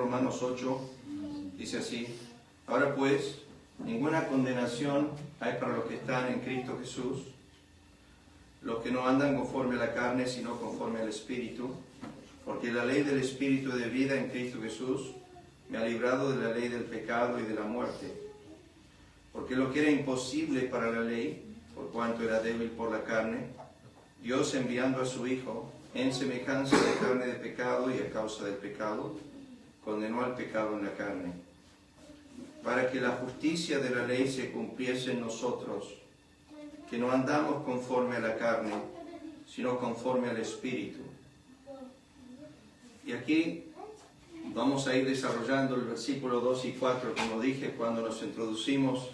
Romanos 8, dice así: ahora pues, ninguna condenación hay para los que están en Cristo Jesús, los que no andan conforme a la carne, sino conforme al Espíritu, porque la ley del Espíritu de vida en Cristo Jesús me ha librado de la ley del pecado y de la muerte. Porque lo que era imposible para la ley, por cuanto era débil por la carne, Dios, enviando a su Hijo en semejanza de carne de pecado y a causa del pecado, condenó al pecado en la carne, para que la justicia de la ley se cumpliese en nosotros, que no andamos conforme a la carne, sino conforme al Espíritu. Y aquí vamos a ir desarrollando el versículo 2 y 4, como dije cuando nos introducimos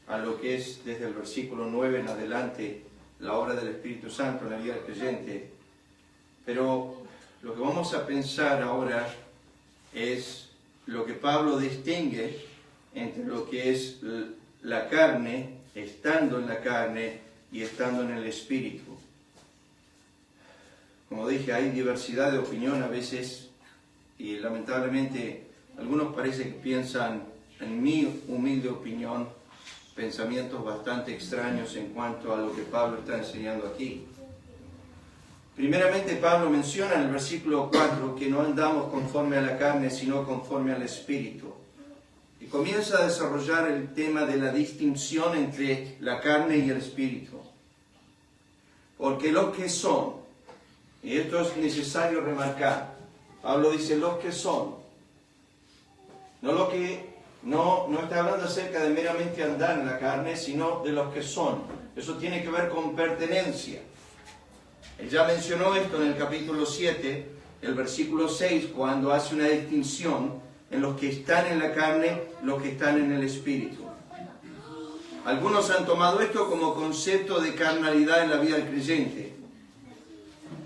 a lo que es desde el versículo 9 en adelante la obra del Espíritu Santo en la vida del creyente. Pero lo que vamos a pensar ahora es lo que Pablo distingue entre lo que es la carne, estando en la carne y estando en el Espíritu. Como dije, hay diversidad de opinión a veces y lamentablemente algunos parece que piensan, en mi humilde opinión, pensamientos bastante extraños en cuanto a lo que Pablo está enseñando aquí. Primeramente, Pablo menciona en el versículo 4 que no andamos conforme a la carne, sino conforme al Espíritu. Y comienza a desarrollar el tema de la distinción entre la carne y el Espíritu. Porque los que son, y esto es necesario remarcar, Pablo dice los que son, no lo que no está hablando acerca de meramente andar en la carne, sino de los que son. Eso tiene que ver con pertenencia. Él ya mencionó esto en el capítulo 7, el versículo 6, cuando hace una distinción en los que están en la carne, los que están en el Espíritu. Algunos han tomado esto como concepto de carnalidad en la vida del creyente,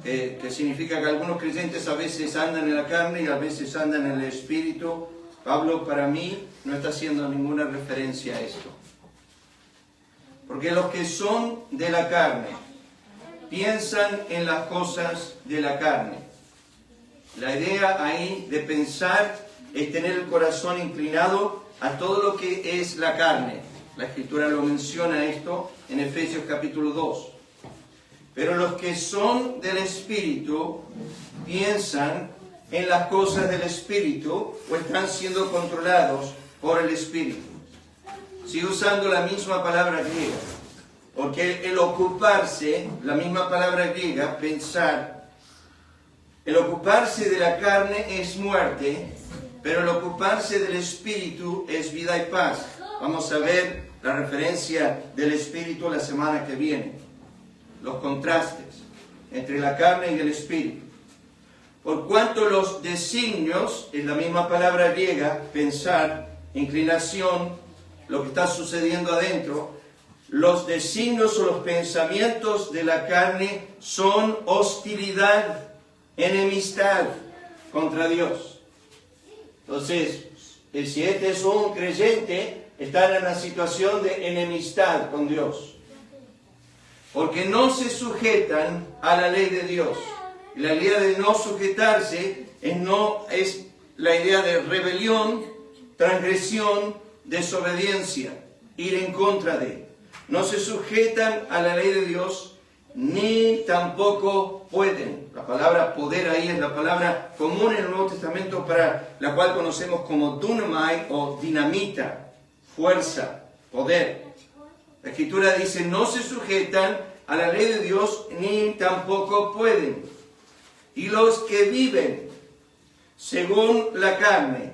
que significa que algunos creyentes a veces andan en la carne y a veces andan en el Espíritu. Pablo, para mí, no está haciendo ninguna referencia a esto. Porque los que son de la carne piensan en las cosas de la carne. La idea ahí de pensar es tener el corazón inclinado a todo lo que es la carne. La Escritura lo menciona esto en Efesios capítulo 2. Pero los que son del Espíritu piensan en las cosas del Espíritu o están siendo controlados por el Espíritu. Sigo usando la misma palabra griega, porque el ocuparse, la misma palabra griega, pensar, el ocuparse de la carne es muerte, pero el ocuparse del Espíritu es vida y paz. Vamos a ver la referencia del Espíritu la semana que viene, los contrastes entre la carne y el Espíritu. Por cuanto los designios, es la misma palabra griega, pensar, inclinación, lo que está sucediendo adentro, los designios o los pensamientos de la carne son hostilidad, enemistad contra Dios. Entonces, si este es un creyente, está en una situación de enemistad con Dios, porque no se sujetan a la ley de Dios. Y la idea de no sujetarse es la idea de rebelión, transgresión, desobediencia, ir en contra de. No se sujetan a la ley de Dios, ni tampoco pueden. La palabra poder ahí es la palabra común en el Nuevo Testamento para la cual conocemos como dunamai o dinamita, fuerza, poder. La Escritura dice, no se sujetan a la ley de Dios, ni tampoco pueden. Y los que viven según la carne,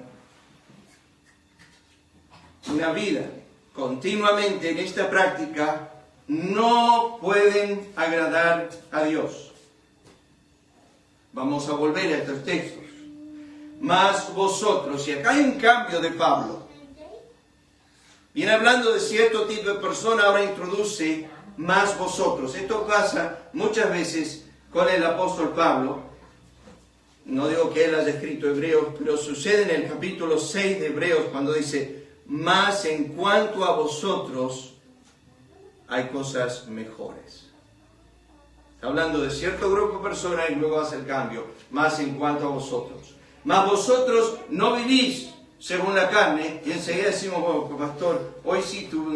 una vida continuamente en esta práctica, no pueden agradar a Dios. Vamos a volver a estos textos. Mas vosotros, y acá hay un cambio de Pablo. Viene hablando de cierto tipo de persona, ahora introduce más vosotros. Esto pasa muchas veces con el apóstol Pablo. No digo que él haya escrito Hebreos, pero sucede en el capítulo 6 de Hebreos cuando dice, mas en cuanto a vosotros hay cosas mejores. Está hablando de cierto grupo de personas y luego hace el cambio, mas en cuanto a vosotros. Mas vosotros no vivís según la carne. Y enseguida decimos, oh, pastor, hoy sí tuve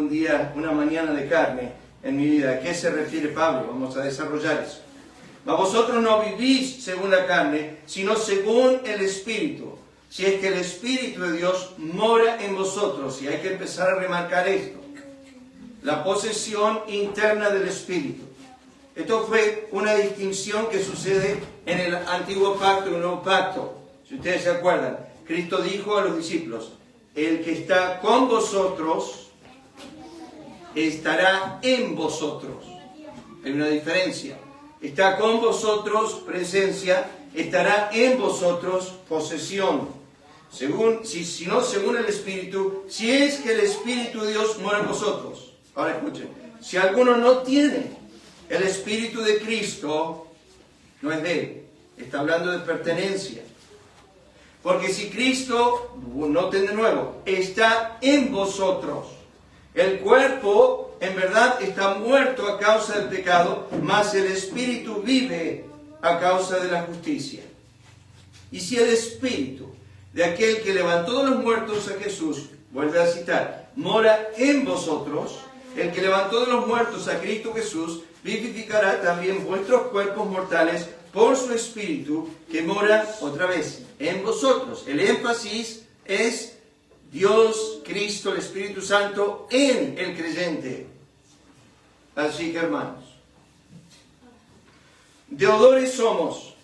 una mañana de carne en mi vida. ¿A qué se refiere Pablo? Vamos a desarrollar eso. Mas vosotros no vivís según la carne, sino según el Espíritu. Si es que el Espíritu de Dios mora en vosotros. Y hay que empezar a remarcar esto. La posesión interna del Espíritu. Esto fue una distinción que sucede en el Antiguo Pacto y el Nuevo Pacto. Si ustedes se acuerdan, Cristo dijo a los discípulos, el que está con vosotros estará en vosotros. Hay una diferencia. Está con vosotros, presencia, estará en vosotros, posesión. Si no, según el Espíritu, si es que el Espíritu de Dios mora en vosotros. Ahora escuchen, si alguno no tiene el Espíritu de Cristo, no es de él. Está hablando de pertenencia. Porque si Cristo, noten de nuevo, está en vosotros, el cuerpo en verdad está muerto a causa del pecado, mas el Espíritu vive a causa de la justicia. Y si el Espíritu de aquel que levantó de los muertos a Jesús, vuelve a citar, mora en vosotros, el que levantó de los muertos a Cristo Jesús, vivificará también vuestros cuerpos mortales por su Espíritu que mora otra vez en vosotros. El énfasis es Dios, Cristo, el Espíritu Santo en el creyente. Así que, hermanos, deudores somos.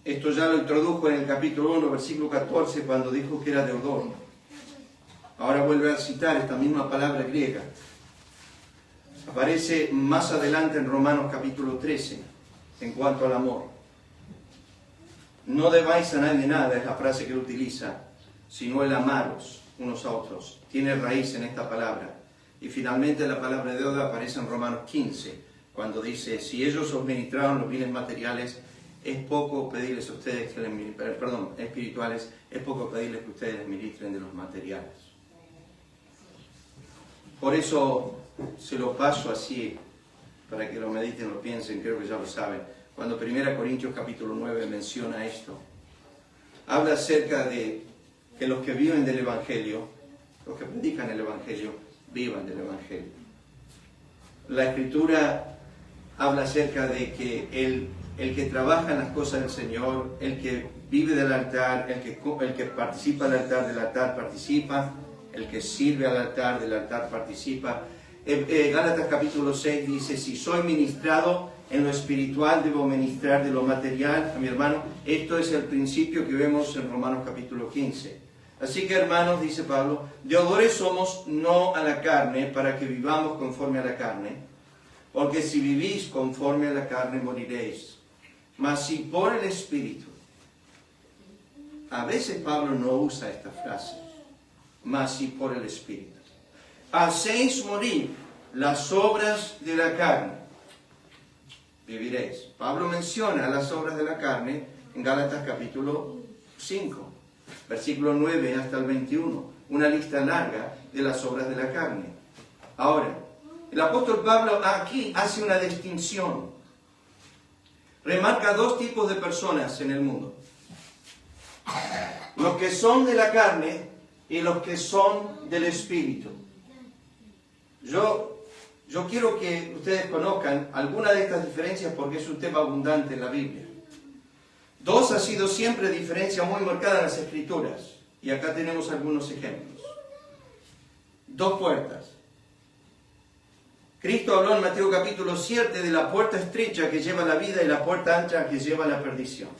Esto ya lo introdujo en el capítulo 1, versículo 14, cuando dijo que era deudor. Ahora vuelve a citar esta misma palabra griega. Aparece más adelante en Romanos capítulo 13, en cuanto al amor. No debáis a nadie nada, es la frase que él utiliza, sino el amaros unos a otros. Tiene raíz en esta palabra. Y finalmente la palabra deuda aparece en Romanos 15, cuando dice, si ellos os ministraron los bienes materiales, es poco pedirles a ustedes que les ministren, espirituales, es poco pedirles que ustedes les ministren de los materiales. Por eso se lo paso así, para que lo mediten, lo piensen, creo que ya lo saben. Cuando 1 Corintios capítulo 9 menciona esto, habla acerca de que los que viven del Evangelio, los que predican el Evangelio, vivan del Evangelio. La Escritura habla acerca de que el que trabaja en las cosas del Señor, el que vive del altar, el que participa del altar participa, el que sirve al altar, del altar participa. Gálatas capítulo 6 dice, si soy ministrado en lo espiritual, debo ministrar de lo material a mi hermano. Esto es el principio que vemos en Romanos capítulo 15. Así que, hermanos, dice Pablo, deudores somos no a la carne, para que vivamos conforme a la carne, porque si vivís conforme a la carne, moriréis. Mas si por el Espíritu, a veces Pablo no usa esta frase, mas si por el Espíritu, hacéis morir las obras de la carne, viviréis. Pablo menciona las obras de la carne en Gálatas capítulo 5, versículo 9 hasta el 21, una lista larga de las obras de la carne. Ahora, el apóstol Pablo aquí hace una distinción. Remarca dos tipos de personas en el mundo. Los que son de la carne y los que son del Espíritu. Yo quiero que ustedes conozcan alguna de estas diferencias porque es un tema abundante en la Biblia. Dos ha sido siempre diferencia muy marcada en las Escrituras. Y acá tenemos algunos ejemplos. Dos puertas. Cristo habló en Mateo capítulo 7 de la puerta estrecha que lleva a la vida y la puerta ancha que lleva a la perdición.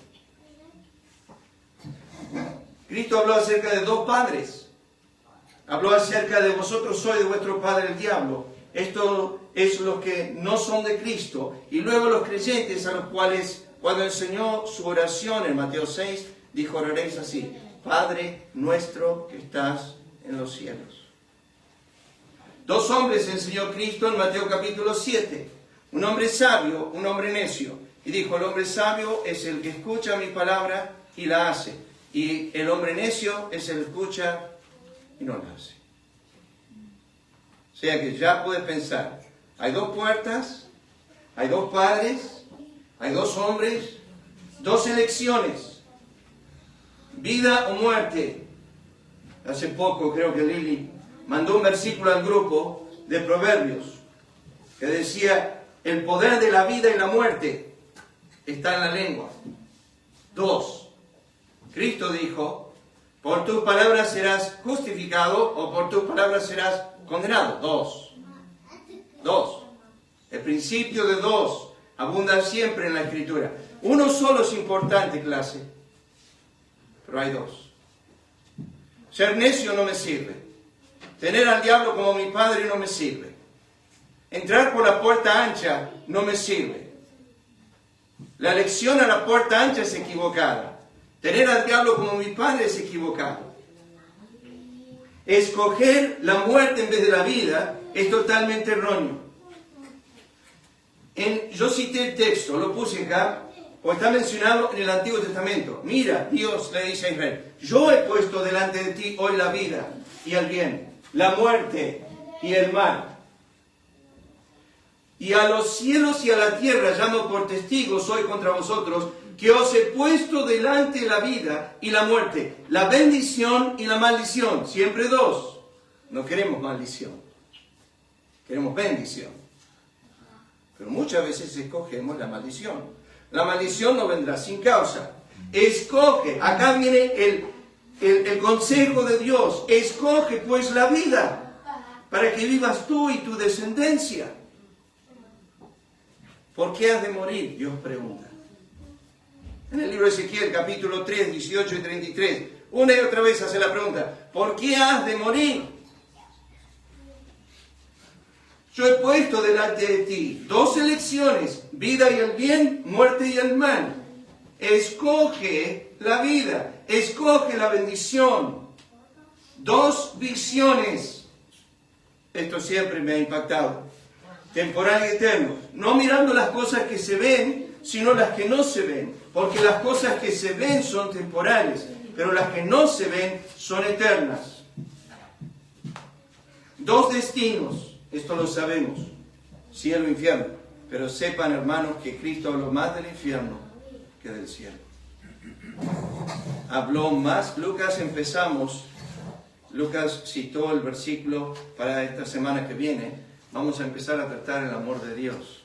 Cristo habló acerca de dos padres. Habló acerca de vosotros sois de vuestro padre el diablo. Esto es los que no son de Cristo. Y luego los creyentes a los cuales, cuando enseñó su oración en Mateo 6, dijo, oraréis así, Padre nuestro que estás en los cielos. Dos hombres enseñó Cristo en Mateo capítulo 7. Un hombre sabio, un hombre necio. Y dijo, el hombre sabio es el que escucha mi palabra y la hace. Y el hombre necio es el que escucha y no la hace. O sea que ya puedes pensar, hay dos puertas, hay dos padres, hay dos hombres, dos elecciones. vida o muerte. Hace poco creo que Lili mandó un versículo al grupo de Proverbios que decía, el poder de la vida y la muerte está en la lengua. 2. Cristo dijo, por tus palabras serás justificado o por tus palabras serás condenado. 2. El principio de 2 abunda siempre en la Escritura. Uno solo es importante, clase, pero hay 2. Ser necio no me sirve. Tener al diablo como mi padre no me sirve. Entrar por la puerta ancha no me sirve. La elección a la puerta ancha es equivocada. Tener al diablo como mi padre es equivocado. Escoger la muerte en vez de la vida es totalmente erróneo. Yo cité el texto, lo puse acá, porque está mencionado en el Antiguo Testamento. Mira, Dios le dice a Israel, yo he puesto delante de ti hoy la vida y el bien, la muerte y el mal. Y a los cielos y a la tierra llamo por testigos hoy contra vosotros, que os he puesto delante la vida y la muerte, la bendición y la maldición. Siempre 2. No queremos maldición, queremos bendición. Pero muchas veces escogemos la maldición. La maldición no vendrá sin causa. Escoge, acá viene el consejo de Dios. Escoge pues la vida para que vivas tú y tu descendencia. ¿Por qué has de morir? Dios pregunta. En el libro de Ezequiel, capítulo 3, 18 y 33, una y otra vez hace la pregunta, ¿por qué has de morir? Yo he puesto delante de ti 2 elecciones, vida y el bien, muerte y el mal. Escoge la vida, escoge la bendición. 2 visiones. Esto siempre me ha impactado. Temporal y eterno. No mirando las cosas que se ven, sino las que no se ven. Porque las cosas que se ven son temporales, pero las que no se ven son eternas. 2 destinos. Esto lo sabemos, cielo e infierno. Pero sepan, hermanos, que Cristo habló más del infierno que del cielo. Habló más. Lucas citó el versículo para esta semana que viene. Vamos a empezar a tratar el amor de Dios.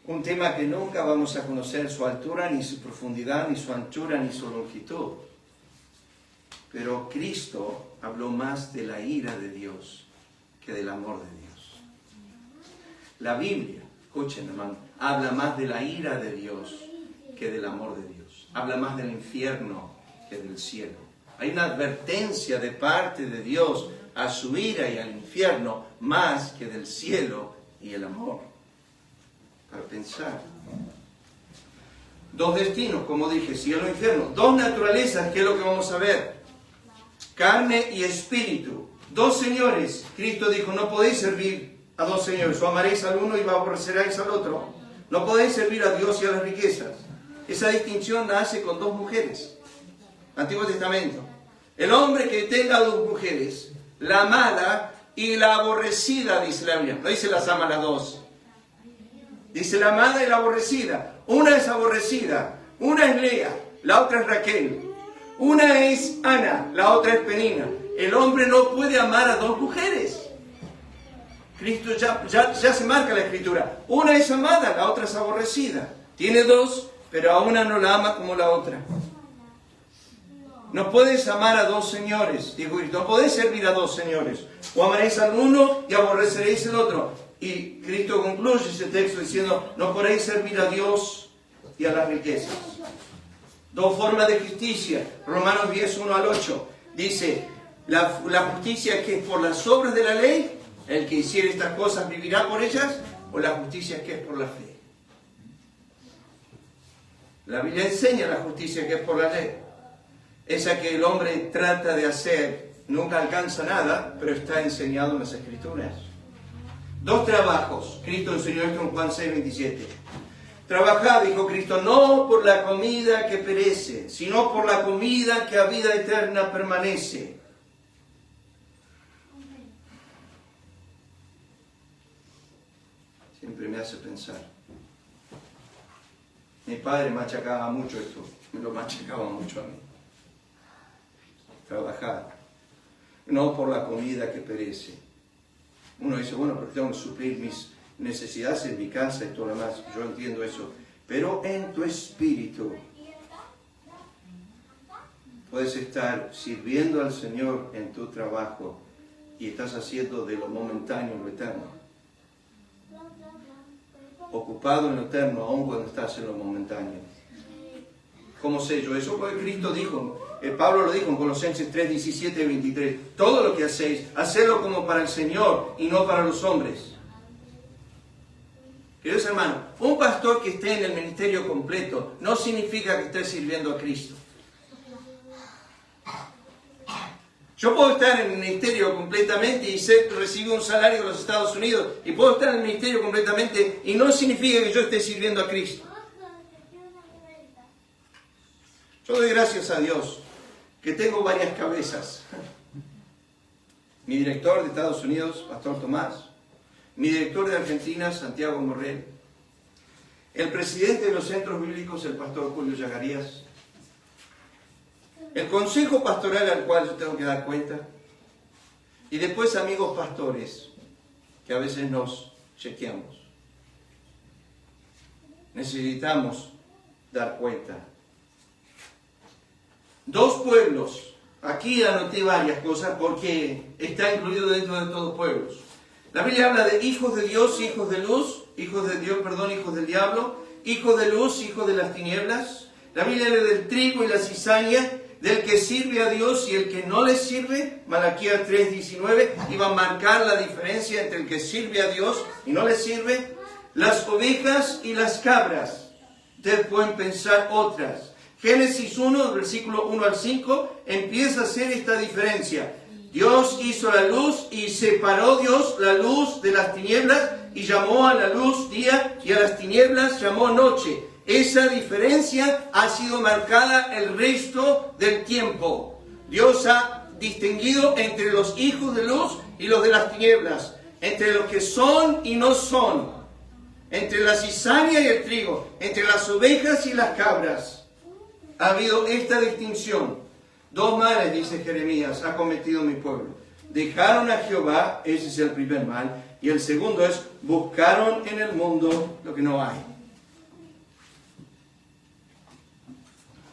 Un tema que nunca vamos a conocer su altura, ni su profundidad, ni su anchura, ni su longitud. Pero Cristo habló más de la ira de Dios que del amor de Dios. La Biblia, escuchen hermano, habla más de la ira de Dios que del amor de Dios. Habla más del infierno que del cielo. Hay una advertencia de parte de Dios a su ira y al infierno más que del cielo y el amor. Para pensar. 2 destinos, como dije, cielo e infierno. 2 naturalezas, que es lo que vamos a ver. Carne y espíritu. 2 señores. Cristo dijo, no podéis servir a 2 señores. O amaréis al uno y aborreceréis al otro. No podéis servir a Dios y a las riquezas. Esa distinción nace con 2 mujeres. Antiguo Testamento. El hombre que tenga 2 mujeres, la amada y la aborrecida, dice la Biblia. No dice las ama las 2. Dice la amada y la aborrecida. Una es aborrecida, una es Lea, la otra es Raquel. Una es Ana, la otra es Penina. El hombre no puede amar a 2 mujeres. Cristo ya se marca la Escritura. Una es amada, la otra es aborrecida. Tiene 2, pero a una no la ama como la otra. No puedes amar a 2 señores, dijo Cristo. No podéis servir a 2 señores. O amaréis al uno y aborreceréis al otro. Y Cristo concluye ese texto diciendo, no podéis servir a Dios y a las riquezas. 2 formas de justicia. Romanos 10, 1 al 8. Dice, la justicia que es por las obras de la ley, el que hiciere estas cosas vivirá por ellas, o la justicia que es por la fe. La Biblia enseña la justicia que es por la ley. Esa que el hombre trata de hacer, nunca alcanza nada, pero está enseñado en las Escrituras. 2 trabajos. Cristo enseñó esto en Juan 6, 27. Trabajad, dijo Cristo, no por la comida que perece, sino por la comida que a vida eterna permanece. Siempre me hace pensar. Mi padre machacaba mucho esto, me lo machacaba mucho a mí. trabajar, no por la comida que perece. Uno dice, bueno, pero tengo que suplir mis necesidades en mi casa y todo lo demás. Yo entiendo eso. Pero en tu espíritu puedes estar sirviendo al Señor en tu trabajo y estás haciendo de lo momentáneo lo eterno. Ocupado en lo eterno, aun cuando estás en lo momentáneo. ¿Cómo sé yo eso? Porque Cristo dijo, Pablo lo dijo en Colosenses 3, 17 y 23. Todo lo que hacéis, hacedlo como para el Señor y no para los hombres. Queridos hermanos, un pastor que esté en el ministerio completo no significa que esté sirviendo a Cristo. Yo puedo estar en el ministerio completamente y recibir un salario de los Estados Unidos, y puedo estar en el ministerio completamente y no significa que yo esté sirviendo a Cristo. Yo doy gracias a Dios que tengo varias cabezas. Mi director de Estados Unidos, Pastor Tomás. Mi director de Argentina, Santiago Morrell. El presidente de los centros bíblicos, el Pastor Julio Yagarías. El consejo pastoral al cual yo tengo que dar cuenta. Y después amigos pastores, que a veces nos chequeamos. Necesitamos dar cuenta. Dos pueblos. Aquí anoté varias cosas porque está incluido dentro de todos pueblos. La Biblia habla de hijos de Dios, hijos de luz, hijos de Dios, perdón, hijos del diablo, hijos de luz, hijos de las tinieblas. La Biblia habla del trigo y la cizaña, del que sirve a Dios y el que no le sirve. Malaquías 3:19 iba a marcar la diferencia entre el que sirve a Dios y no le sirve. Las ovejas y las cabras. Ustedes pueden pensar otras. Génesis 1, versículo 1 al 5, empieza a hacer esta diferencia. Dios hizo la luz y separó Dios la luz de las tinieblas y llamó a la luz día y a las tinieblas llamó noche. Esa diferencia ha sido marcada el resto del tiempo. Dios ha distinguido entre los hijos de luz y los de las tinieblas, entre los que son y no son, entre la cizaña y el trigo, entre las ovejas y las cabras. Ha habido esta distinción. Dos males, dice Jeremías, ha cometido mi pueblo. Dejaron a Jehová, ese es el primer mal, y el segundo es, buscaron en el mundo lo que no hay.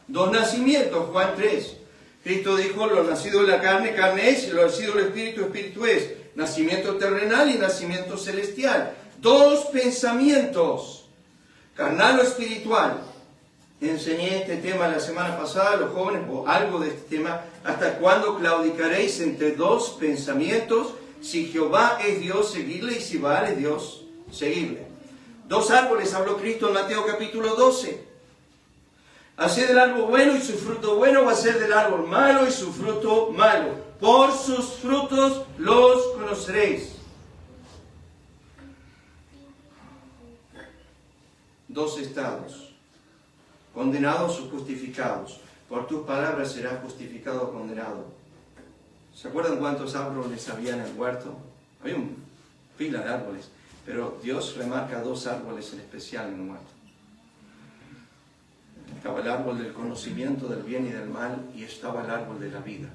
Dos nacimientos, Juan 3. Cristo dijo, lo nacido de la carne, carne es, y lo nacido del espíritu, espíritu es. Nacimiento terrenal y nacimiento celestial. Dos pensamientos, carnal o espiritual. Enseñé este tema la semana pasada a los jóvenes, o algo de este tema. ¿Hasta cuándo claudicaréis entre dos pensamientos? Si Jehová es Dios, seguidle, y si Baal es Dios, seguidle. Dos árboles habló Cristo en Mateo capítulo 12. Haced del árbol bueno y su fruto bueno, va a ser del árbol malo y su fruto malo. Por sus frutos los conoceréis. Dos estados. Condenados o justificados. Por tus palabras serás justificado o condenado. ¿Se acuerdan cuántos árboles había en el huerto? Había una pila de árboles, pero Dios remarca dos árboles en especial en el huerto. Estaba el árbol del conocimiento del bien y del mal, y estaba el árbol de la vida.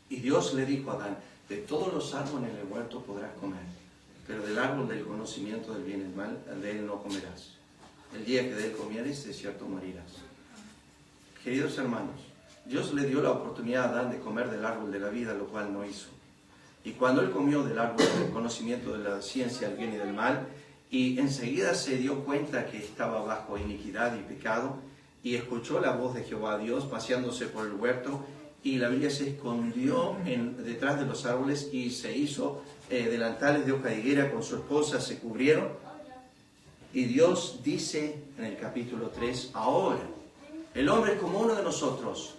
Y Dios le dijo a Adán, de todos los árboles en el huerto podrás comer, pero del árbol del conocimiento del bien y del mal, de él no comerás. El día que de él comieres, de cierto morirás. Queridos hermanos, Dios le dio la oportunidad a Adán de comer del árbol de la vida, lo cual no hizo. Y cuando él comió del árbol del conocimiento de la ciencia, del bien y del mal, y enseguida se dio cuenta que estaba bajo iniquidad y pecado, y escuchó la voz de Jehová Dios paseándose por el huerto, y la Biblia se escondió detrás de los árboles y se hizo delantales de hoja de higuera con su esposa, se cubrieron. Y Dios dice en el capítulo 3, ahora el hombre es como uno de nosotros,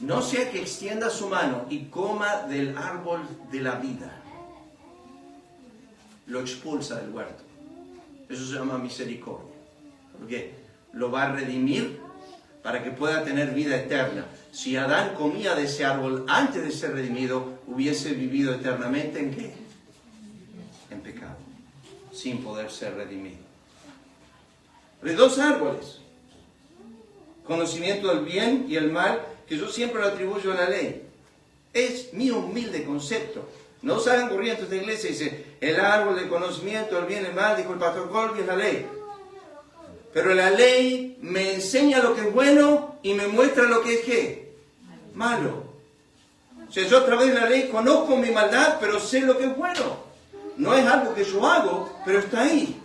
no sea que extienda su mano y coma del árbol de la vida. Lo expulsa del huerto. Eso se llama misericordia. Porque lo va a redimir para que pueda tener vida eterna. Si Adán comía de ese árbol antes de ser redimido, hubiese vivido eternamente ¿en qué? En pecado, sin poder ser redimido. De dos árboles, conocimiento del bien y el mal, que yo siempre lo atribuyo a la ley. Es mi humilde concepto. No salgan corriendo a esta iglesia y dicen, el árbol del conocimiento, el bien y el mal, dijo el pastor Colby, es la ley. Pero la ley me enseña lo que es bueno y me muestra lo que es ¿qué? Malo. O sea, yo a través de la ley conozco mi maldad, pero sé lo que es bueno. No es algo que yo hago, pero está ahí.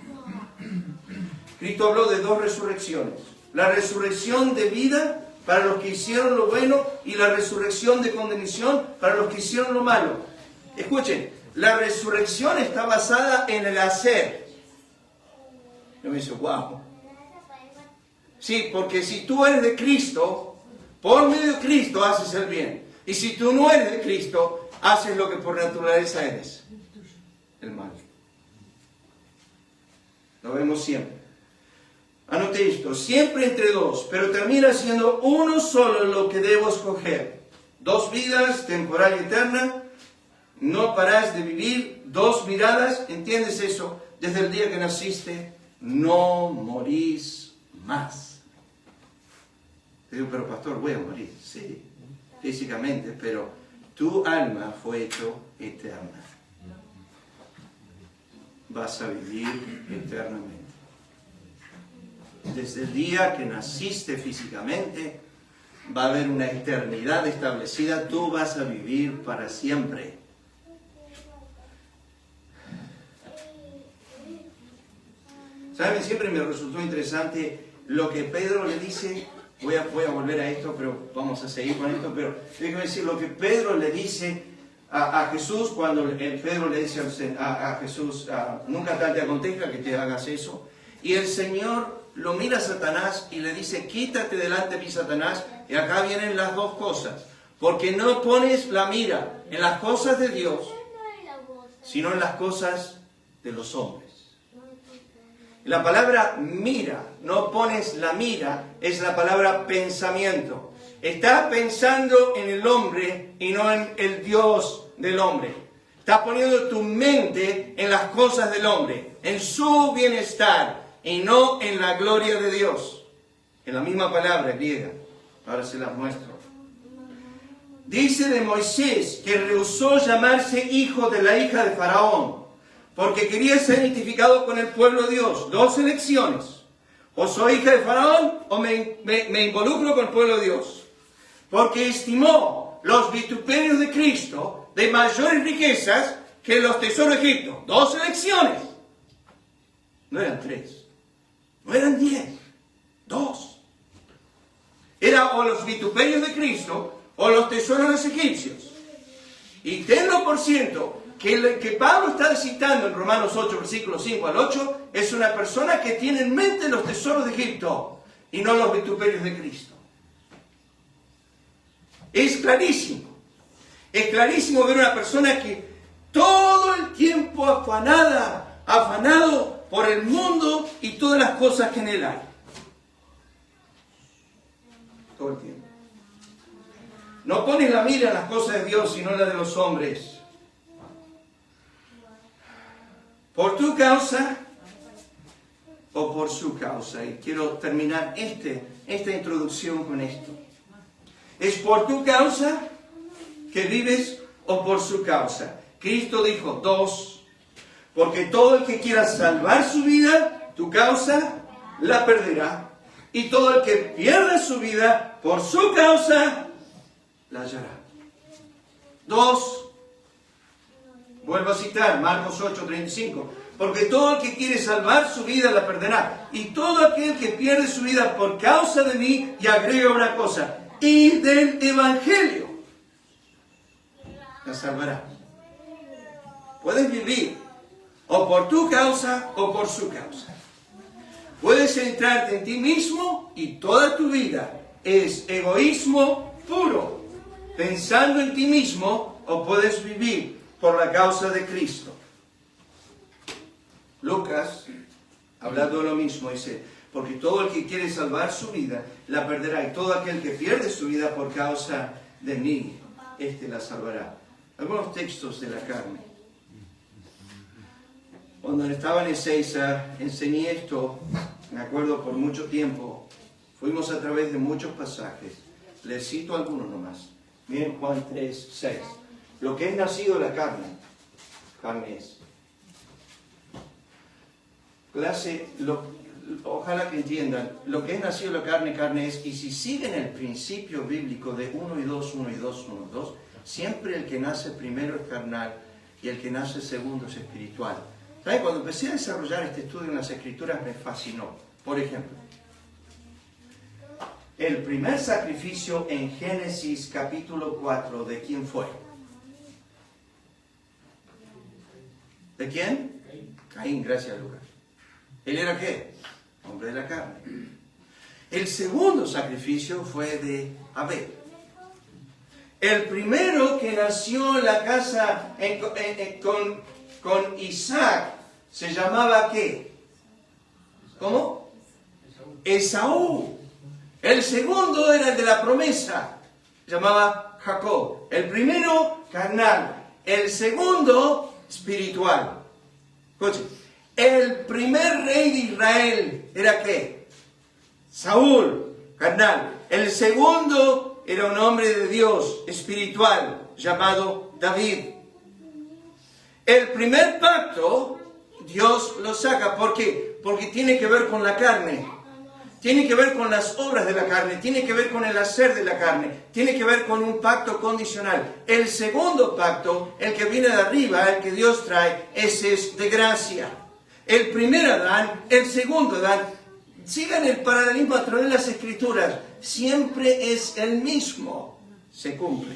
Cristo habló de dos resurrecciones. La resurrección de vida para los que hicieron lo bueno y la resurrección de condenación para los que hicieron lo malo. Escuchen, la resurrección está basada en el hacer. Yo me dice, wow. Sí, porque si tú eres de Cristo, por medio de Cristo haces el bien. Y si tú no eres de Cristo, haces lo que por naturaleza eres, el mal. Lo vemos siempre. Anote esto, siempre entre dos, pero termina siendo uno solo lo que debo escoger. Dos vidas, temporal y eterna. No parás de vivir, dos miradas, ¿entiendes eso? Desde el día que naciste, no morís más. Te digo, pero pastor, voy a morir. Sí, físicamente, pero tu alma fue hecho eterna. Vas a vivir eternamente. Desde el día que naciste físicamente, va a haber una eternidad establecida, tú vas a vivir para siempre. ¿Saben? Siempre me resultó interesante lo que Pedro le dice. Voy a volver a esto, pero vamos a seguir con esto. Pero déjame decir lo que Pedro le dice a Jesús cuando Pedro le dice a Jesús, nunca tal te acontezca que te hagas eso. Y el Señor lo mira a Satanás y le dice, quítate delante de mí, Satanás. Y acá vienen las dos cosas. Porque no pones la mira en las cosas de Dios, sino en las cosas de los hombres. La palabra mira, no pones la mira, es la palabra pensamiento. Estás pensando en el hombre y no en el Dios del hombre. Estás poniendo tu mente en las cosas del hombre, en su bienestar y no en la gloria de Dios. En la misma palabra griega. Ahora se las muestro. Dice de Moisés que rehusó llamarse hijo de la hija de Faraón, porque quería ser identificado con el pueblo de Dios. Dos elecciones. O soy hija de Faraón o me involucro con el pueblo de Dios. Porque estimó los vituperios de Cristo de mayores riquezas que los tesoros de Egipto. Dos elecciones. No eran tres. No eran 10. Dos. Era o los vituperios de Cristo o los tesoros de los egipcios. Y tenlo por cierto que Pablo está citando en Romanos 8, versículos 5 al 8, es una persona que tiene en mente los tesoros de Egipto y no los vituperios de Cristo. Es clarísimo. Es clarísimo ver una persona que todo el tiempo afanado por el mundo y todas las cosas que en él hay. Todo el tiempo. No pones la mira en las cosas de Dios, sino en las de los hombres. Por tu causa o por su causa. Y quiero terminar esta introducción con esto. ¿Es por tu causa que vives o por su causa? Cristo dijo, dos. Porque todo el que quiera salvar su vida, tu causa, la perderá. Y todo el que pierda su vida por su causa, la hallará. Dos. Vuelvo a citar Marcos 8:35. Porque todo el que quiere salvar su vida la perderá. Y todo aquel que pierde su vida por causa de mí, y agrega una cosa, y del Evangelio, la salvará. Puedes vivir o por tu causa o por su causa. Puedes centrarte en ti mismo y toda tu vida es egoísmo puro, pensando en ti mismo, o puedes vivir por la causa de Cristo. Lucas, hablando de lo mismo, dice, porque todo el que quiere salvar su vida, la perderá, y todo aquel que pierde su vida por causa de mí, la salvará. Algunos textos de la carne. Cuando estaba en Ezeiza, enseñé esto, me acuerdo, por mucho tiempo. Fuimos a través de muchos pasajes. Les cito algunos nomás. Miren Juan 3, 6. Lo que es nacido de la carne, carne es. Ojalá que entiendan, lo que es nacido de la carne, carne es. Y si siguen el principio bíblico de 1 y 2, 1 y 2, 1 y 2, siempre el que nace primero es carnal y el que nace segundo es espiritual. ¿Saben? Cuando empecé a desarrollar este estudio en las Escrituras me fascinó. Por ejemplo, el primer sacrificio en Génesis capítulo 4, ¿de quién fue? ¿De quién? Caín, gracias Lucas. ¿Él era qué? Hombre de la carne. El segundo sacrificio fue de Abel. El primero que nació en la casa con Isaac se llamaba ¿qué? ¿Cómo? Esaú. El segundo era el de la promesa, se llamaba Jacob. El primero, carnal. El segundo, espiritual. Escuchen, el primer rey de Israel era ¿qué? Saúl, carnal. El segundo era un hombre de Dios, espiritual, llamado David. El primer pacto, Dios lo saca. ¿Por qué? Porque tiene que ver con la carne. Tiene que ver con las obras de la carne, tiene que ver con el hacer de la carne, tiene que ver con un pacto condicional. El segundo pacto, el que viene de arriba, el que Dios trae, ese es de gracia. El primer Adán, el segundo Adán, sigan el paralelismo a través de las Escrituras, siempre es el mismo, se cumple.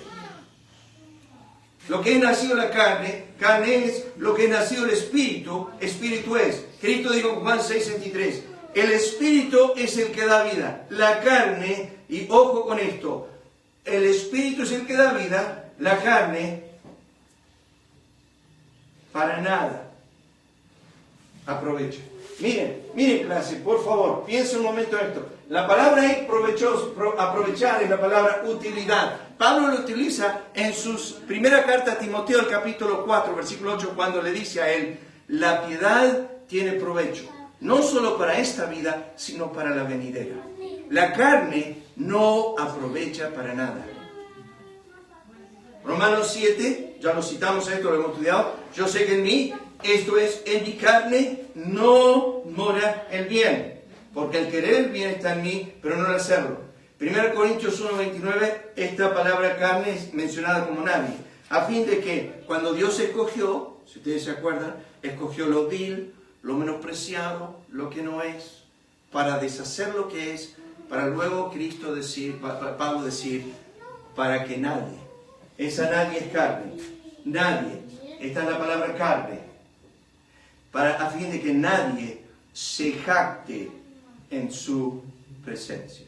Lo que es nacido la carne, carne es; lo que es nacido el espíritu, espíritu es. Cristo dijo en Juan 6:23, el espíritu es el que da vida, la carne, y ojo con esto, el espíritu es el que da vida, la carne, para nada aprovecha. Miren clase, por favor, piensen un momento en esto. La palabra ahí, aprovechar, es la palabra utilidad. Pablo lo utiliza en su primera carta a Timoteo, el capítulo 4, versículo 8, cuando le dice a él, la piedad tiene provecho, no solo para esta vida, sino para la venidera. La carne no aprovecha para nada. Romanos 7, ya lo citamos esto, lo hemos estudiado. Yo sé que en mí, esto es, en mi carne, no mora el bien. Porque el querer el bien está en mí, pero no el hacerlo. 1 Corintios 1:29, esta palabra carne es mencionada como nadie. A fin de que cuando Dios escogió, si ustedes se acuerdan, escogió lo vil, lo menospreciado, lo que no es, para deshacer lo que es, para luego Cristo decir, Pablo decir, para que nadie, esa nadie es carne, nadie, esta es la palabra carne, a fin de que nadie se jacte en su presencia.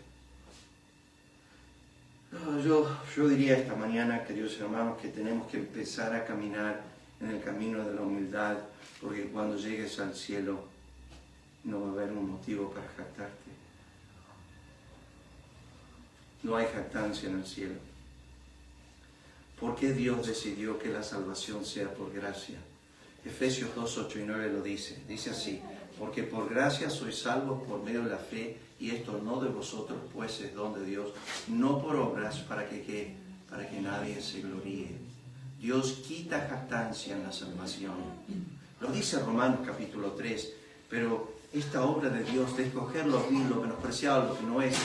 Yo diría esta mañana, queridos hermanos, que tenemos que empezar a caminar en el camino de la humildad, porque cuando llegues al cielo no va a haber un motivo para jactarte. No hay jactancia en el cielo. ¿Por qué Dios decidió que la salvación sea por gracia? Efesios 2, 8 y 9 lo dice. Dice así, porque por gracia sois salvos por medio de la fe, y esto no de vosotros, pues es don de Dios, no por obras, para que nadie se gloríe. Dios quita jactancia en la salvación. Lo dice Romanos capítulo 3, pero esta obra de Dios de escoger lo vil, lo menospreciado, lo que no es,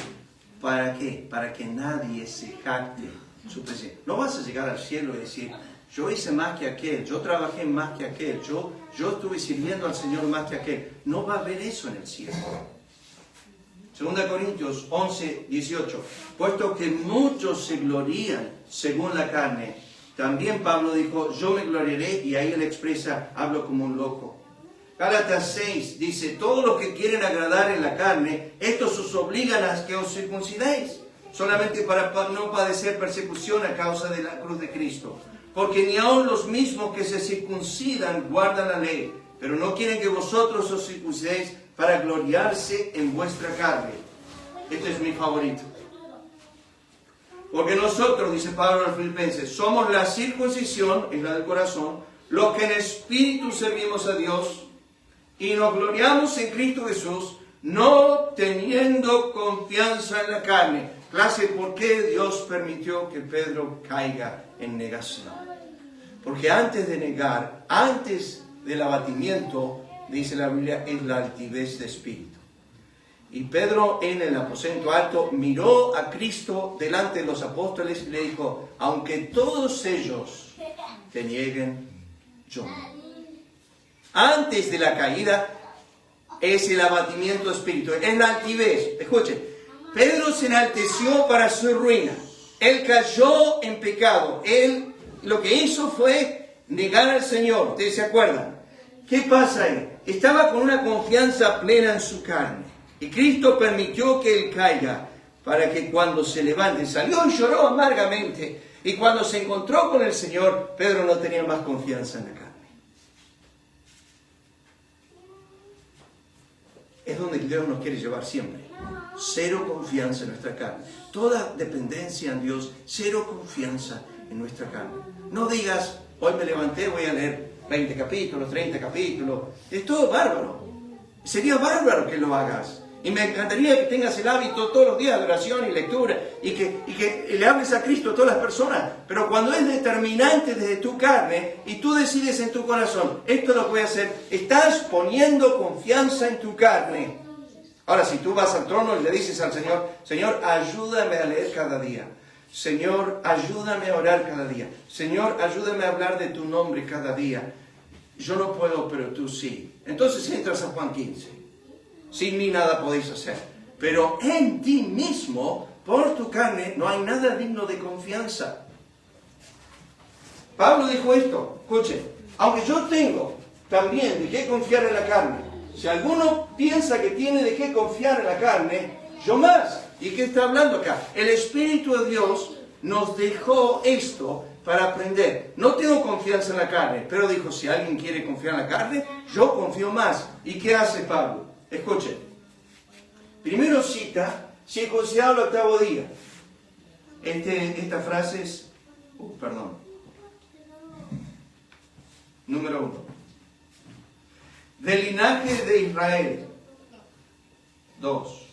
¿para qué? Para que nadie se jacte su presencia. No vas a llegar al cielo y decir, yo hice más que aquel, yo trabajé más que aquel, yo estuve sirviendo al Señor más que aquel. No va a haber eso en el cielo. 2 Corintios 11, 18. Puesto que muchos se glorían según la carne, también Pablo dijo, yo me gloriaré, y ahí él expresa, hablo como un loco. Gálatas 6 dice, todos los que quieren agradar en la carne, estos os obligan a que os circuncidéis, solamente para no padecer persecución a causa de la cruz de Cristo. Porque ni aun los mismos que se circuncidan guardan la ley, pero no quieren que vosotros os circuncidéis para gloriarse en vuestra carne. Este es mi favorito. Porque nosotros, dice Pablo a los Filipenses, somos la circuncisión, es la del corazón, los que en espíritu servimos a Dios y nos gloriamos en Cristo Jesús, no teniendo confianza en la carne. clase, ¿por qué Dios permitió que Pedro caiga en negación? Porque antes de negar, antes del abatimiento, dice la Biblia, es la altivez de espíritu. Y Pedro en el aposento alto miró a Cristo delante de los apóstoles y le dijo, aunque todos ellos te nieguen, yo no. Antes de la caída es el abatimiento de espíritu, es la altivez. Escuchen, Pedro se enalteció para su ruina. Él cayó en pecado. Él lo que hizo fue negar al Señor. ¿Ustedes se acuerdan? ¿Qué pasa ahí? Estaba con una confianza plena en su carne. Y Cristo permitió que él caiga para que cuando se levante, salió y lloró amargamente. Y cuando se encontró con el Señor, Pedro no tenía más confianza en la carne. Es donde Dios nos quiere llevar siempre. Cero confianza en nuestra carne. Toda dependencia en Dios, cero confianza en nuestra carne. No digas, hoy me levanté, voy a leer 20 capítulos, 30 capítulos. Es todo bárbaro. Sería bárbaro que lo hagas. Y me encantaría que tengas el hábito todos los días de oración y lectura y que le hables a Cristo a todas las personas. Pero cuando es determinante desde tu carne y tú decides en tu corazón, esto es lo que voy a hacer, estás poniendo confianza en tu carne. Ahora, si tú vas al trono y le dices al Señor, Señor, ayúdame a leer cada día. Señor, ayúdame a orar cada día. Señor, ayúdame a hablar de tu nombre cada día. Yo no puedo, pero tú sí. Entonces entras a Juan 15. Sin mí nada podéis hacer. Pero en ti mismo, por tu carne, no hay nada digno de confianza. Pablo dijo esto. Escuchen, aunque yo tengo también de qué confiar en la carne, si alguno piensa que tiene de qué confiar en la carne, yo más. ¿Y qué está hablando acá? El Espíritu de Dios nos dejó esto para aprender. No tengo confianza en la carne, pero dijo, si alguien quiere confiar en la carne, yo confío más. ¿Y qué hace Pablo? Escuchen. Primero cita, circuncidado el octavo día. Esta frase es, número 1. Del linaje de Israel, 2.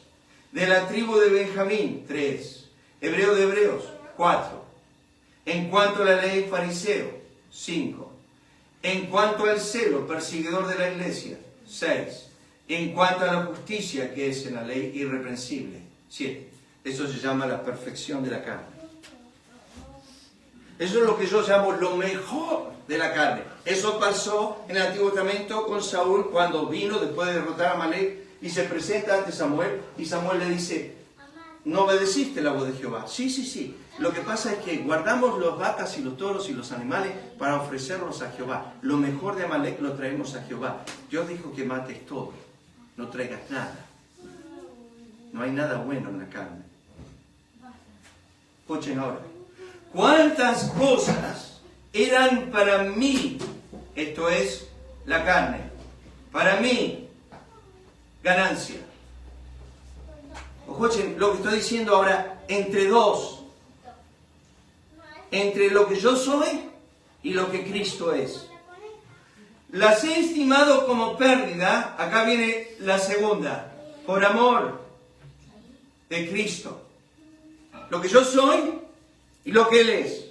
De la tribu de Benjamín, 3. Hebreo de Hebreos, 4. En cuanto a la ley, fariseo, 5. En cuanto al celo, perseguidor de la iglesia, 6. En cuanto a la justicia, que es en la ley, irreprensible, 7. Eso se llama la perfección de la carne. Eso es lo que yo llamo lo mejor de la carne. Eso pasó en el Antiguo Testamento con Saúl cuando vino después de derrotar a Amalek y se presenta ante Samuel y Samuel le dice, ¿no obedeciste la voz de Jehová? Sí. Lo que pasa es que guardamos las vacas y los toros y los animales para ofrecerlos a Jehová. Lo mejor de Amalek lo traemos a Jehová. Dios dijo que mates todo, no traigas nada. No hay nada bueno en la carne. Escuchen ahora. ¿Cuántas cosas eran para mí? Esto es la carne. Para mí, ganancia. Escuchen lo que estoy diciendo ahora, entre dos. Entre lo que yo soy y lo que Cristo es. Las he estimado como pérdida, acá viene la segunda, por amor de Cristo. Lo que yo soy y lo que Él es.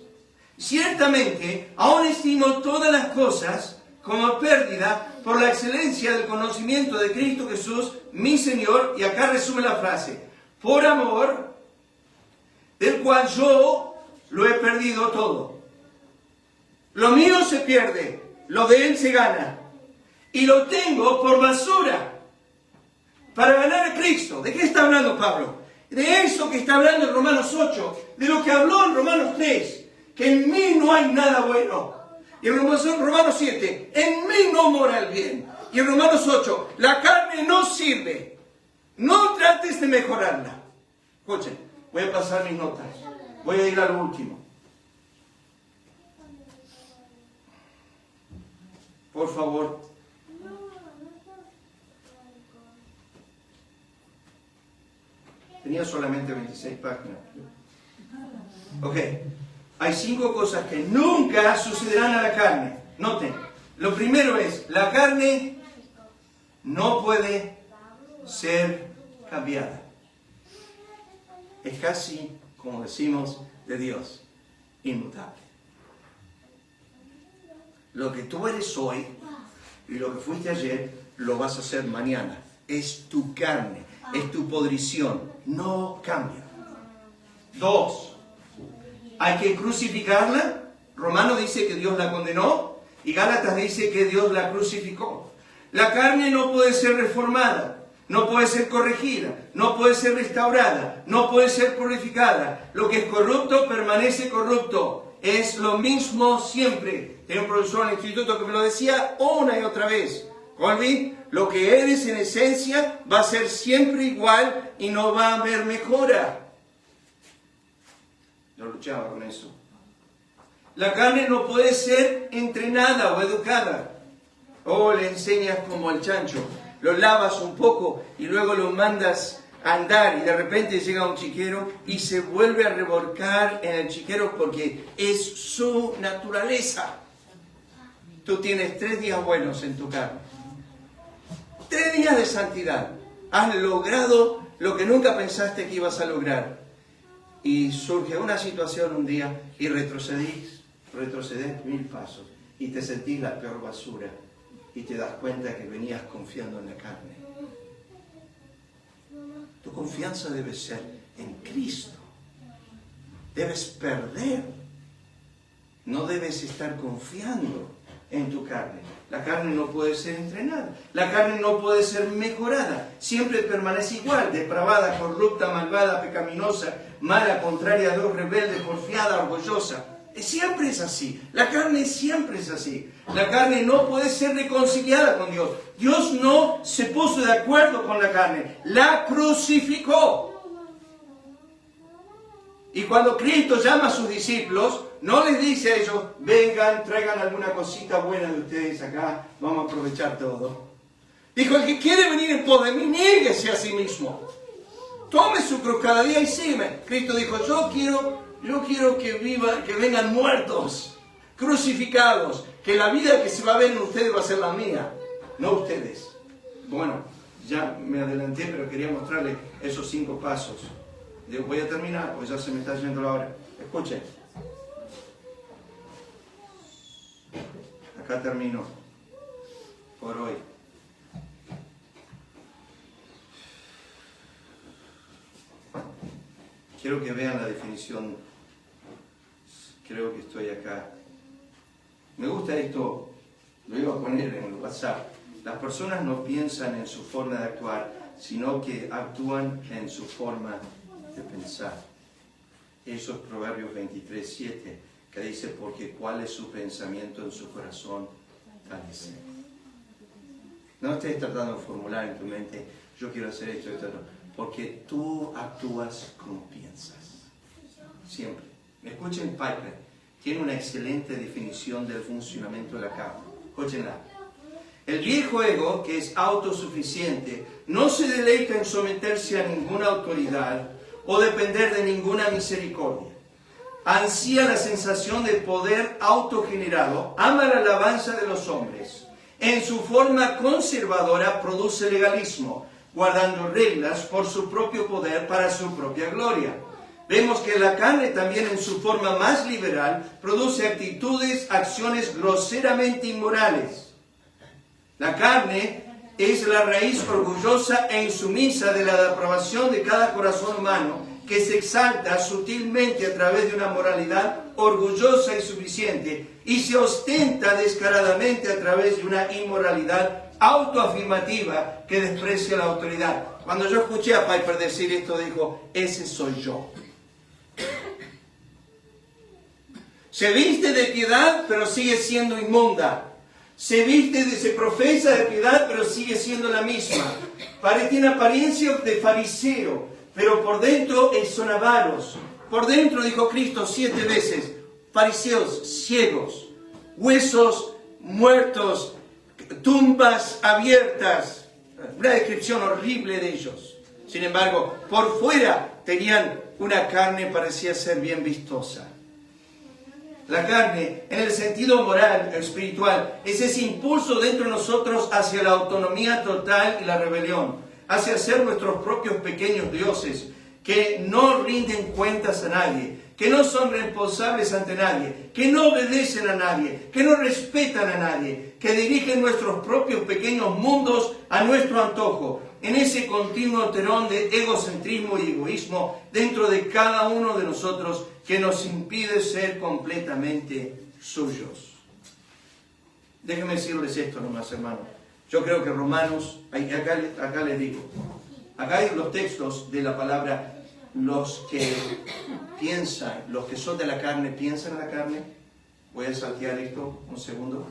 Ciertamente, aún estimo todas las cosas como pérdida por la excelencia del conocimiento de Cristo Jesús, mi Señor, y acá resume la frase, por amor, del cual yo lo he perdido todo. Lo mío se pierde, lo de Él se gana, y lo tengo por basura, para ganar a Cristo. ¿De qué está hablando Pablo? De eso que está hablando en Romanos 8, de lo que habló en Romanos 3, que en mí no hay nada bueno. Y en Romanos 7, en mí no mora el bien. Y en Romanos 8, la carne no sirve. No trates de mejorarla. Escuchen, voy a pasar mis notas. Voy a ir al último. Por favor. Tenía solamente 26 páginas. Ok. Hay 5 cosas que nunca sucederán a la carne. Noten. Lo primero es, la carne no puede ser cambiada. es casi, como decimos, de Dios, inmutable. Lo que tú eres hoy y lo que fuiste ayer, lo vas a hacer mañana. Es tu carne, es tu podrición, no cambia. 2, hay que crucificarla. Romanos dice que Dios la condenó y Gálatas dice que Dios la crucificó. La carne no puede ser reformada, no puede ser corregida, no puede ser restaurada, no puede ser purificada. Lo que es corrupto permanece corrupto. Es lo mismo siempre. Tenía un profesor en el instituto que me lo decía una y otra vez. Colby, lo que eres en esencia va a ser siempre igual y no va a haber mejora. Yo luchaba con eso. La carne no puede ser entrenada o educada. O le enseñas como al chancho. Lo lavas un poco y luego lo mandas a andar y de repente llega un chiquero y se vuelve a revolcar en el chiquero porque es su naturaleza. Tú tienes 3 días buenos en tu carne. 3 días de santidad. Has logrado lo que nunca pensaste que ibas a lograr. Y surge una situación un día y retrocedes 1000 pasos y te sentís la peor basura y te das cuenta que venías confiando en la carne. Tu confianza debe ser en Cristo. Debes perder. No debes estar confiando en tu carne. La carne no puede ser entrenada. La carne no puede ser mejorada. Siempre permanece igual, depravada, corrupta, malvada, pecaminosa, mala, contraria a Dios, rebelde, porfiada, orgullosa. Siempre es así. La carne siempre es así. La carne no puede ser reconciliada con Dios. Dios no se puso de acuerdo con la carne. La crucificó. Y cuando Cristo llama a sus discípulos, no les dice a ellos, vengan, traigan alguna cosita buena de ustedes acá, vamos a aprovechar todo. Dijo, el que quiere venir en pos de mí, niéguese a sí mismo. Tome su cruz cada día y sígueme. Cristo dijo, yo quiero que vengan muertos, crucificados, que la vida que se va a ver en ustedes va a ser la mía, no ustedes. Bueno, ya me adelanté, pero quería mostrarles esos 5 pasos. Digo, voy a terminar, porque ya se me está yendo la hora. Escuchen. Acá termino por hoy. Quiero que vean la definición. Creo que estoy acá. Me gusta esto, lo iba a poner en el WhatsApp. Las personas no piensan en su forma de actuar, sino que actúan en su forma de pensar. Eso es Proverbios 23:7, que dice, porque cuál es su pensamiento en su corazón, tal es él. No estés tratando de formular en tu mente, yo quiero hacer esto, porque tú actúas como piensas. Siempre. Escuchen Piper, tiene una excelente definición del funcionamiento de la carne. Escúchenla. El viejo ego, que es autosuficiente, no se deleita en someterse a ninguna autoridad o depender de ninguna misericordia. Ansía la sensación de poder autogenerado, ama la alabanza de los hombres. En su forma conservadora produce legalismo, guardando reglas por su propio poder para su propia gloria. Vemos que la carne también en su forma más liberal produce actitudes, acciones groseramente inmorales. La carne es la raíz orgullosa e insumisa de la depravación de cada corazón humano, que se exalta sutilmente a través de una moralidad orgullosa y suficiente y se ostenta descaradamente a través de una inmoralidad autoafirmativa que desprecia la autoridad. Cuando yo escuché a Piper decir esto, dijo, ese soy yo. Se viste de piedad, pero sigue siendo inmunda. Se profesa de piedad, pero sigue siendo la misma. Tiene apariencia de fariseo, pero por dentro son avaros. Por dentro, dijo Cristo 7 veces, fariseos ciegos, huesos muertos, tumbas abiertas. Una descripción horrible de ellos. Sin embargo, por fuera tenían una carne parecía ser bien vistosa. La carne, en el sentido moral, espiritual, es ese impulso dentro de nosotros hacia la autonomía total y la rebelión, hacia ser nuestros propios pequeños dioses, que no rinden cuentas a nadie, que no son responsables ante nadie, que no obedecen a nadie, que no respetan a nadie, que dirigen nuestros propios pequeños mundos a nuestro antojo, en ese continuo terrón de egocentrismo y egoísmo dentro de cada uno de nosotros que nos impide ser completamente suyos. Déjenme decirles esto nomás, hermanos. Yo creo que Romanos, acá les digo, acá hay los textos de la palabra, los que piensan, los que son de la carne, piensan en la carne. Voy a saltear esto un segundo.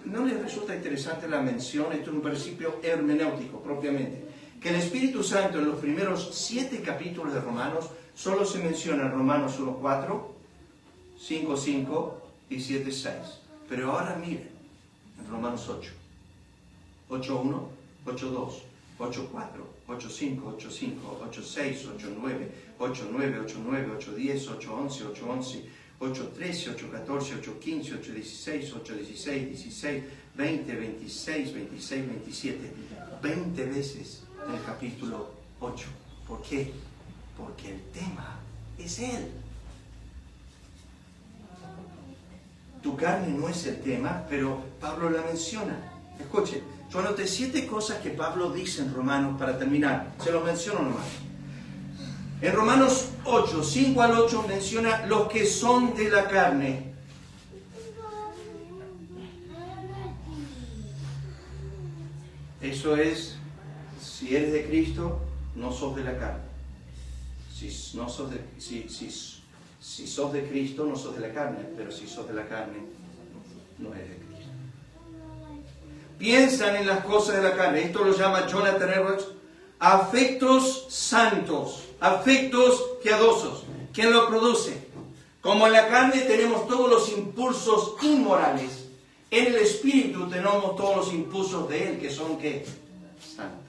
¿No les resulta interesante la mención? Esto es un principio hermenéutico propiamente. Que el Espíritu Santo en los primeros 7 capítulos de Romanos solo se menciona en Romanos 1:4, 5:5 y 7:6. Pero ahora miren, en Romanos 8, 8:1, 8:2, 8:4, 8:5, 8:5, 8:6, 8:9, 8:9, 8:9, 8:10, 8:11, 8:11, 8:13, 8:14, 8:15, 8:16, 8:16, 16, 20, 26, 26, 27, 20 veces en el capítulo 8. ¿Por qué? Porque el tema es Él. Tu carne no es el tema, pero Pablo la menciona. Escuchen, yo anoté 7 cosas que Pablo dice en Romanos para terminar. Se los menciono nomás. En Romanos 8, 5 al 8 menciona los que son de la carne. Eso es, si eres de Cristo, no sos de la carne. Si sos de Cristo, no sos de la carne, pero si sos de la carne, no eres de Cristo. Piensan en las cosas de la carne. Esto lo llama Jonathan Edwards afectos santos, afectos piadosos. ¿Quién lo produce? Como en la carne tenemos todos los impulsos inmorales, en el Espíritu tenemos todos los impulsos de Él, que son ¿qué? Santos.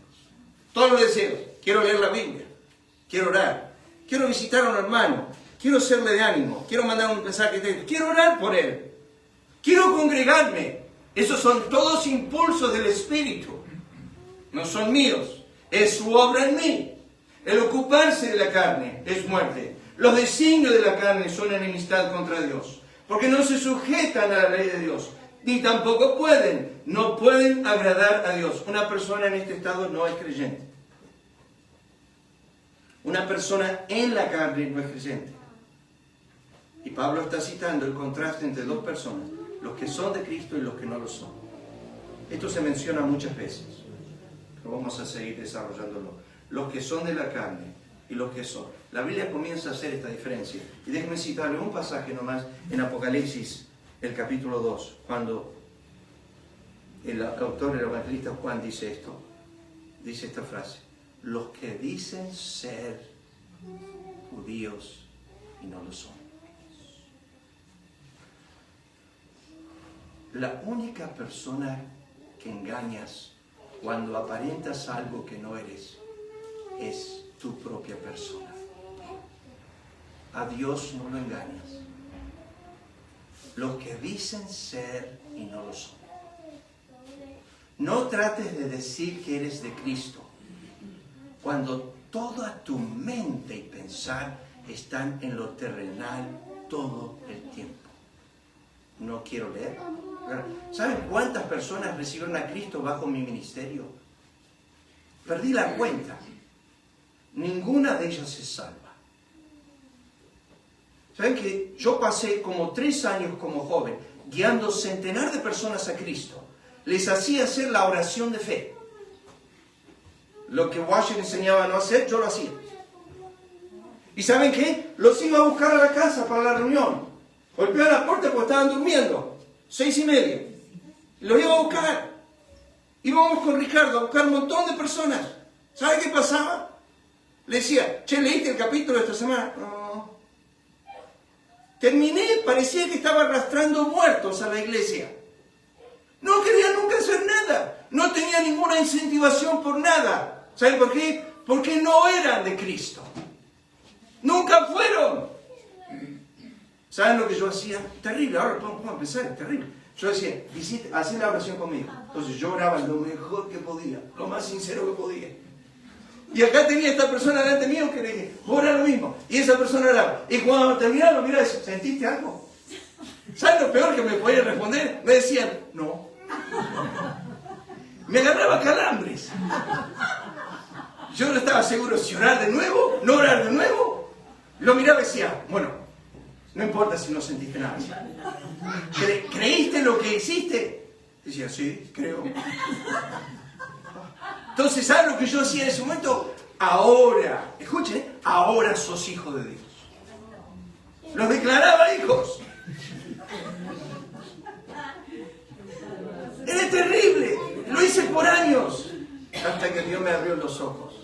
Todos los deseos. Quiero leer la Biblia, quiero orar, quiero visitar a un hermano, quiero serle de ánimo, quiero mandar un mensaje de texto, quiero orar por él, quiero congregarme. Esos son todos impulsos del Espíritu, no son míos, es su obra en mí. El ocuparse de la carne es muerte. Los designios de la carne son enemistad contra Dios, porque no se sujetan a la ley de Dios, ni tampoco no pueden agradar a Dios. Una persona en este estado no es creyente. Una persona en la carne no es creyente. Y Pablo está citando el contraste entre 2 personas, los que son de Cristo y los que no lo son. Esto se menciona muchas veces, pero vamos a seguir desarrollándolo. Los que son de la carne y los que son. La Biblia comienza a hacer esta diferencia. Y déjenme citarle un pasaje nomás en Apocalipsis, el capítulo 2, cuando el autor, el evangelista Juan dice esto, dice esta frase: los que dicen ser judíos y no lo son. La única persona que engañas cuando aparentas algo que no eres es tu propia persona. A Dios no lo engañas. Los que dicen ser y no lo son. No trates de decir que eres de Cristo cuando toda tu mente y pensar están en lo terrenal todo el tiempo. No quiero leer. ¿Saben cuántas personas recibieron a Cristo bajo mi ministerio? Perdí la cuenta. Ninguna de ellas se salva. ¿Saben que yo pasé como 3 años como joven guiando centenares de personas a Cristo? Les hacía hacer la oración de fe. Lo que Washington enseñaba a no hacer, yo lo hacía. ¿Y saben qué? Los iba a buscar a la casa para la reunión. Golpeaba la puerta porque estaban durmiendo. 6:30. Los iba a buscar. Íbamos con Ricardo a buscar un montón de personas. ¿Saben qué pasaba? Le decía, che, ¿leíste el capítulo de esta semana? No. Terminé, parecía que estaba arrastrando muertos a la iglesia. No quería nunca hacer nada. No tenía ninguna incentivación por nada. ¿Saben por qué? Porque no eran de Cristo. Nunca fueron. ¿Saben lo que yo hacía? Terrible, ahora podemos empezar, es terrible. Yo decía, hacé la oración conmigo. Entonces yo oraba lo mejor que podía, lo más sincero que podía. Y acá tenía esta persona delante mío que le dije, vos era lo mismo. Y esa persona oraba. Y cuando terminaba, lo miraba y decía, ¿sentiste algo? ¿Sabes lo peor que me podían responder? Me decían, no. Me agarraba calambres. Yo no estaba seguro si orar de nuevo, no orar de nuevo. Lo miraba y decía, bueno, no importa si no sentiste nada. ¿Creíste lo que hiciste? Decía, sí, creo. Entonces, ¿sabes lo que yo hacía en ese momento? Ahora, escuchen, ahora sos hijo de Dios. Los declaraba hijos. Era terrible. Lo hice por años. Hasta que Dios me abrió los ojos.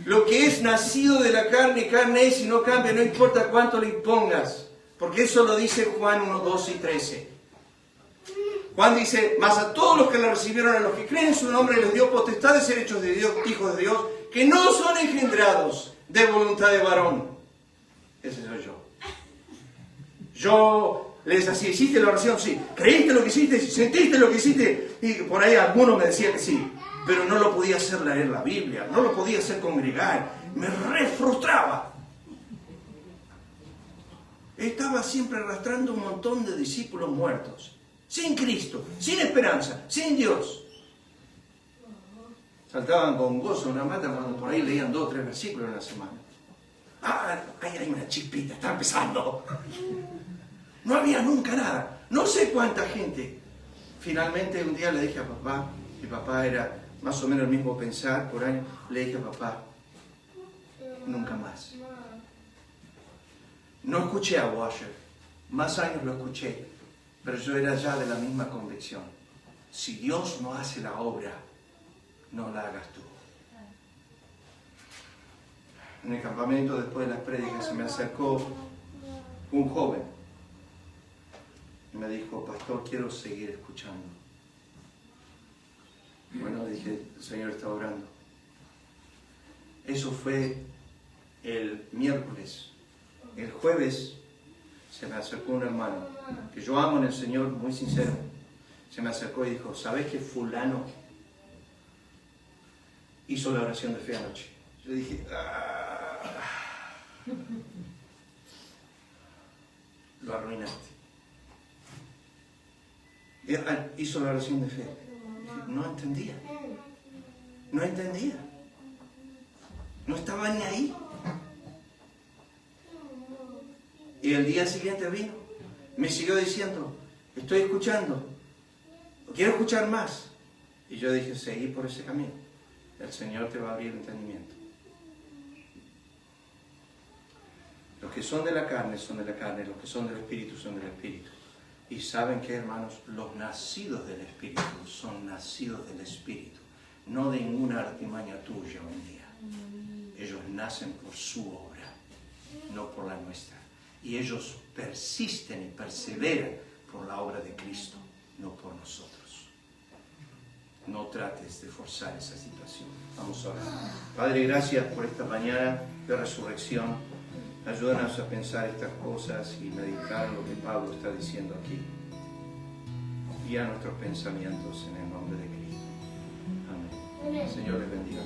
Lo que es nacido de la carne, carne es y no cambia, no importa cuánto le impongas. Porque eso lo dice Juan 1, 12 y 13. Juan dice, mas a todos los que le recibieron, a los que creen en su nombre, les dio potestad de ser hechos de Dios, hijos de Dios, que no son engendrados de voluntad de varón. Ese soy yo. Yo les decía, ¿hiciste la oración? Sí. ¿Creíste lo que hiciste? ¿Sentiste lo que hiciste? Y por ahí algunos me decían que sí. Pero no lo podía hacer leer la Biblia, no lo podía hacer congregar. Me re frustraba. Estaba siempre arrastrando un montón de discípulos muertos. Sin Cristo, sin esperanza, sin Dios. Saltaban con gozo una mata cuando por ahí leían 2 o 3 versículos en la semana. Ah, ahí hay una chispita, está empezando. No había nunca nada. No sé cuánta gente. Finalmente un día le dije a papá, mi papá era más o menos el mismo pensar por año, le dije a papá, nunca más. No escuché a Washer, más años lo escuché, pero yo era ya de la misma convicción. Si Dios no hace la obra, no la hagas tú. En el campamento, después de las prédicas, se me acercó un joven y me dijo, pastor, quiero seguir escuchando. Bueno, dije, el Señor está orando. Eso fue el miércoles. El jueves se me acercó un hermano que yo amo en el Señor, muy sincero. Se me acercó y dijo, ¿sabes que fulano hizo la oración de fe anoche? Yo dije, lo arruinaste. Hizo la oración de fe. No entendía. No entendía. No estaba ni ahí. Y el día siguiente vino. Me siguió diciendo, estoy escuchando. Quiero escuchar más. Y yo dije, seguí por ese camino. El Señor te va a abrir el entendimiento. Los que son de la carne son de la carne. Los que son del Espíritu son del Espíritu. Y saben que, hermanos, los nacidos del Espíritu son nacidos del Espíritu, no de ninguna artimaña tuya hoy en día. Ellos nacen por su obra, no por la nuestra. Y ellos persisten y perseveran por la obra de Cristo, no por nosotros. No trates de forzar esa situación. Vamos a orar. Padre, gracias por esta mañana de resurrección. Ayúdanos a pensar estas cosas y meditar lo que Pablo está diciendo aquí. Guía nuestros pensamientos en el nombre de Cristo. Amén. Señor les bendiga.